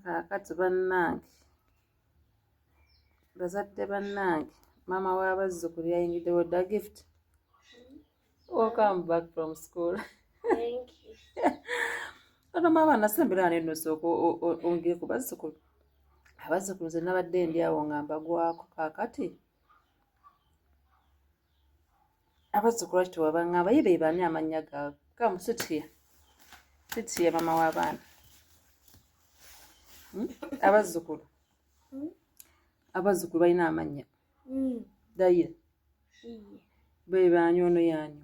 Kaakati bannange, bazadde bannange, maama w'abazzukulu yayingiddewo dda gift. Welcome back from school. Thank you. Ono maama nasembera ne nno sooka ongere ku bazzukulu. Abazzukulu ze nabadde ndi awo nga mbagwako kaakati. Abazzukulu lwaki tewabangamba ye be bani amannya gaabwe? Come sit here. Sit here maama w'abaana. Abazzukulu. Abazzukulu balina amannya. Dayira. Be bani ono yanyu?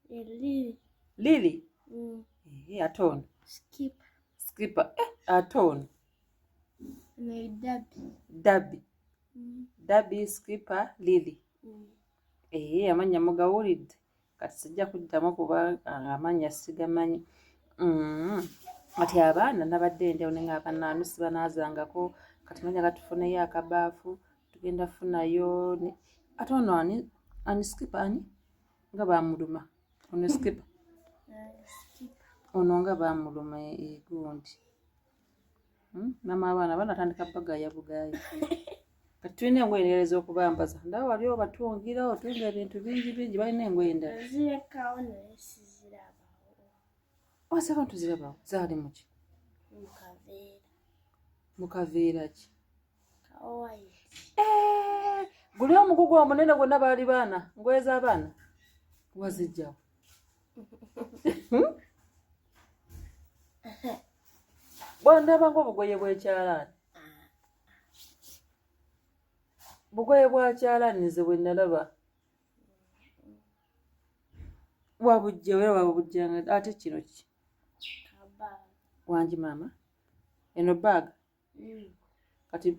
Lily. Lily? Ate ono? Skipper. Skipper. Ate ono? Dabby. Dabby. Dabby, Skipper, Lily. Amannya mugawulidde. Kati sijja kuddamu kuba amannya sigamanyi. Kati abaana nabadde ndi awo ne ngamba nanusi banaazangako. Kati manya gatufuneyo akabaafu. Tugenda funayo. Ate ono ani Skipper ani? Nga baamuluma. Ono Skipper. Ono nga baamuluma egundi. Maama abaana banatandika bagaya bugaya. Kati tulina engoye endala ez'okubambaza. Ndaba wali obatungira otunga ebintu bingi balina engoye endala. Zirekawo naye sizirabawo. Ose abantu zirabawo zaali mu ki? Mu kaveera. Mu kaveera ki? Kawayiti. Guli omugugu omunene gwonna baali baana ngoye z'abaana wazijjawo. Bwandaba ng'obugoye bw'ekyalaani. Bugoye bwa kyalaani nze bwe nalaba. Wabujja era wabujjanga ate kino ki? Kabaaga. Wangi maama? Eno baaga? Kati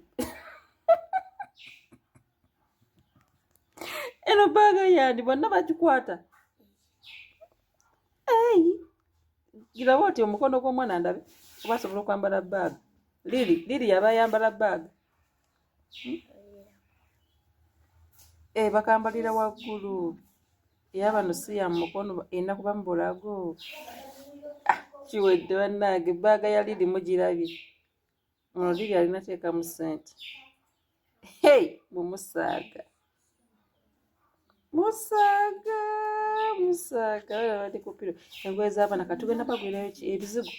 eno baaga yandi bonna bagikwata. Giraba oti omukono gw'omwana ndabe oba asobola okwambala baaga. Liri yaba ayambala baaga. Bakambalira waggulu. Era bano si ya mukono erina kuba mu bulago. Kiwedde bannange baaga ya Liri mugirabye. Ono Liri alina teekamu ssente. Mumusaaga. Musaaga bali ku piro. Engoye z'abaana kati tugenda bagwirayo ebizigo.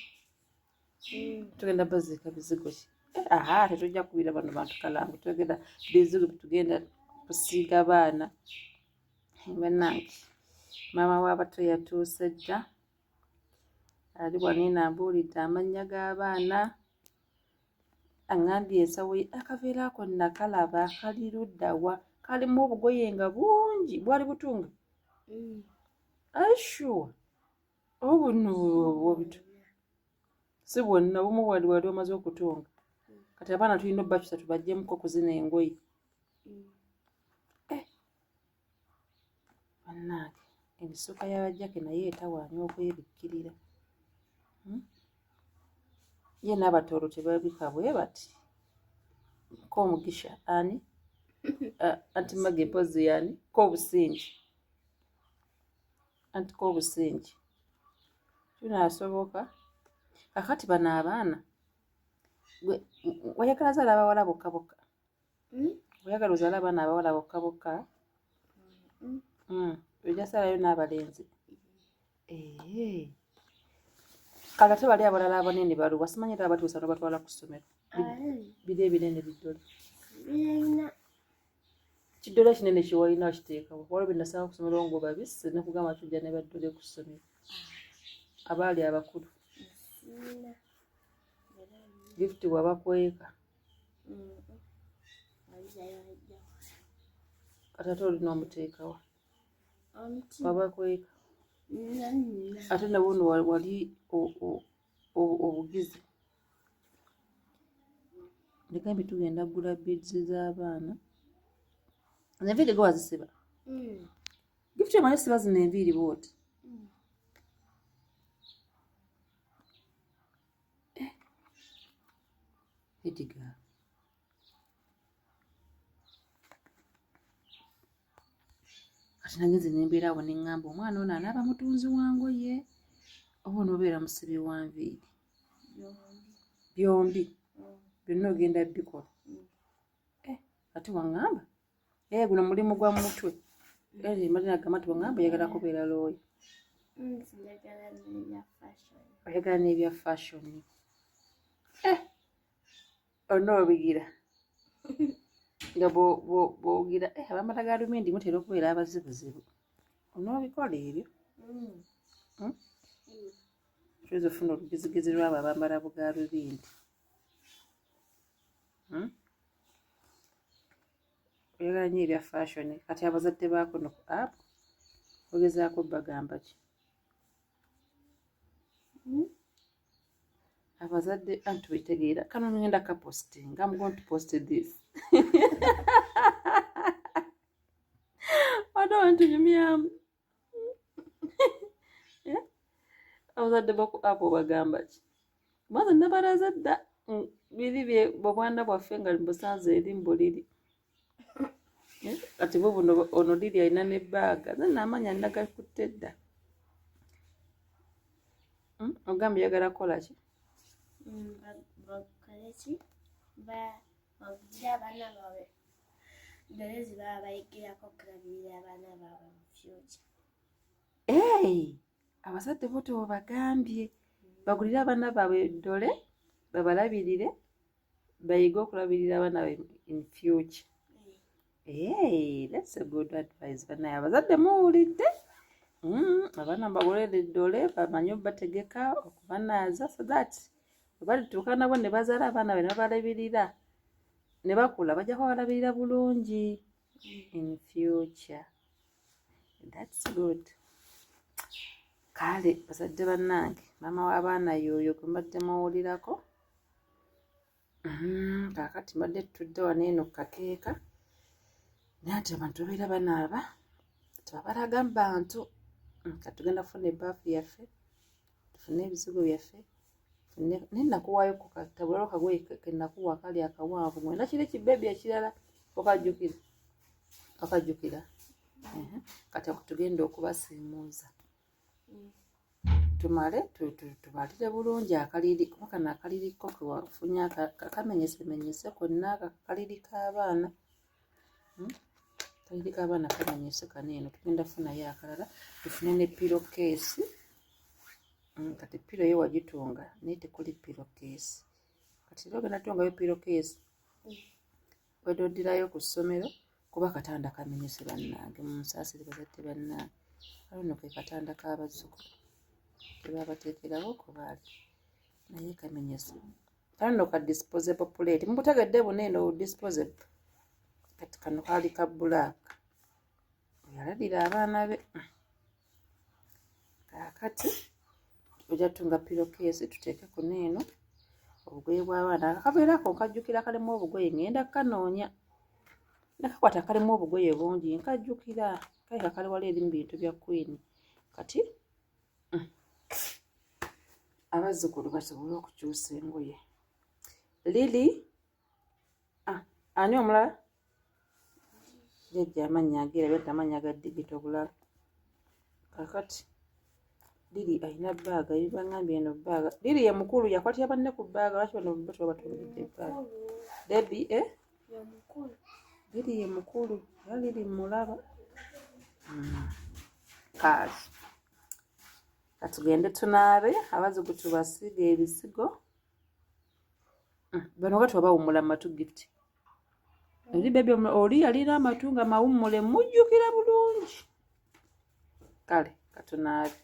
Tugenda baziika bizigo ki? Tetujja kubira bano bantu kalangu. Tugenda bizigo tugenda kusiiga baana. Bannange maama w'abato yatuuse dda. Ali wano ambuulidde amannya g'abaana. Aŋŋambye ensawo akaveera ako nakalaba kali ludda wa? Kalimu obugoye nga bungi. Bwali butunga? Sure. Obuno obubitu. Si bwonna obumu wali omaze okutunga. Kati abaana tulina obbakisa tubagyemuko kuzina engoye. Bannange emisuuka y'abajjake naye etawaanya okwebikkirira. Ye n'abatoolo tebabika bwe bati. Ko Omugisha ani? Anti Mage mpozi yani? Ko Obusingi. Anti ko Obusingi. Kinaasoboka. Kakati bano abaana. Wayagala zaala abawala bokka bokka? Wayagala ozaala abaana abawala bokka bokka? Ojja saalayo n'abalenzi. Kale ate bali abalala abanene baluwa simanyi era batuusa n'obatwala ku ssomero. Biri ebinene biddole. Kiddole kinene kiwalina okiteekawo. Waliwo bye nasanga ku ssomero ngo babisse ne kugamba tujja ne baddole ku ssomero. Abaali abakulu. Gift wabakweka. Kati ate olina omuteekawa. Wabakweka. Ate nabuno wali obugizi. Ndegambye tugenda kugula beads z'abaana. Enviiri gwe wazisiba? Gift omanyi siba zino enviiri bwoti. Ediga. Kati nagenze ne mbeera awo ne ŋŋamba omwana ono anaaba mutunzi wa ngoye oba onoobeera musibi wa nviiri? Byombi. byonna ogenda bikola ati waŋŋamba guno mulimu gwa mutwe mali nagamba nti waŋŋamba oyagala kubeera looyo oyagala n'ebya fashion onoobigira nga bwogira abambala gaalumindi mutera okubeera abazibuzibu onoobikola ebyo tuyinza ofuna olugezigezi lwabo abambala bugaalubindi oyagala nyo ebya fashion kati abazadde baako no apo ogezaako bagamba ki abazadde anti bitegeera kano ngenda kaposting I'm going to post this I don't want to nyumyamu abazadde baku apo bagamba ki maze nabalaza dda biri bye bobwana bwaffe nga mbusanze eri mbuliri kati bo buno ono liri alina n'ebbaaga ze naamanya nagakutte dda ogambye yagala kukola ki bagira abaana baabwe dole zibaba bayigirako okulabirira abaana baabwe mu future abazadde bo tebagambye bagulire abaana baabwe dole babalabirire bayige okulabirira abaana baabwe in future that's a good advice banaye abazadde muwulidde abaana bagolere dole bamanye obategeka okubanaaza so that webalituuka nabo ne bazaala abaana be ne babalabirira ne bakula bajja kubalabirira bulungi in future that's good kale bazadde bannange maama w'abaana yooyo gwe mbadde muwulirako kaakati mbadde tutudde wano eno kakeeka naye ati abantu babeera banaaba tebabalaga mu bantu katugenda kufuna ebbaafu yaffe tufune ebizigo byaffe naye nakuwaayo ku katabulalo kagoye kenakuwa kali akawanvu mwenda kiri kibebi ekirala okajjukira kati tugenda okubasiimuuza tumale tubalire bulungi akaliri kuba kano akaliriko kewafunye kamenyesemenyese konna akaliri k'abaana akaliri k'abaana kamenyese kaneeno tugenda funayo akalala tufune ne pirokeesi kati piro yo wagitunga naye tekuli pirokeesi kati era ogenda tungayo pirokeesi wedoddirayo ku ssomero kuba katanda kamenyese bannange munsaasire bazadde bannange kalono ke katanda k'abazzukulu tebabateekerawo kubaali naye kamenyese kalono ka disposable plate mubutegedde buneeno disposable kati kano kaali ka bulaaka oyalabira abaana be kaakati ojja tunga pirokeesi tuteeke ku neeno obugoye bw'abaana akaveerako nkajjukira kalimu obugoye ngenda kanoonya nakakwata kalimu obugoye bungi nkajjukira kale kakali wali eri mu bintu bya queen kati abazzukulu basobole okukyusa engoye lili ani omulala jjajja amannya ageera amannya ga digito bulala kakati liri alina bbaaga yibangambye eno bbaaga liri ye mukulu yakwatira banne ku bbaaga lwaki bano bo tebabatwalidde ebbaaga debi liri ye mukulu era liri mulaba kaali katugende tunaabe abazzukulu tubasiiga ebisigo bano nga tubawummula mu matu gift eri bebi oli yalina amatu nga mawummule mujjukira bulungi kale katunaabe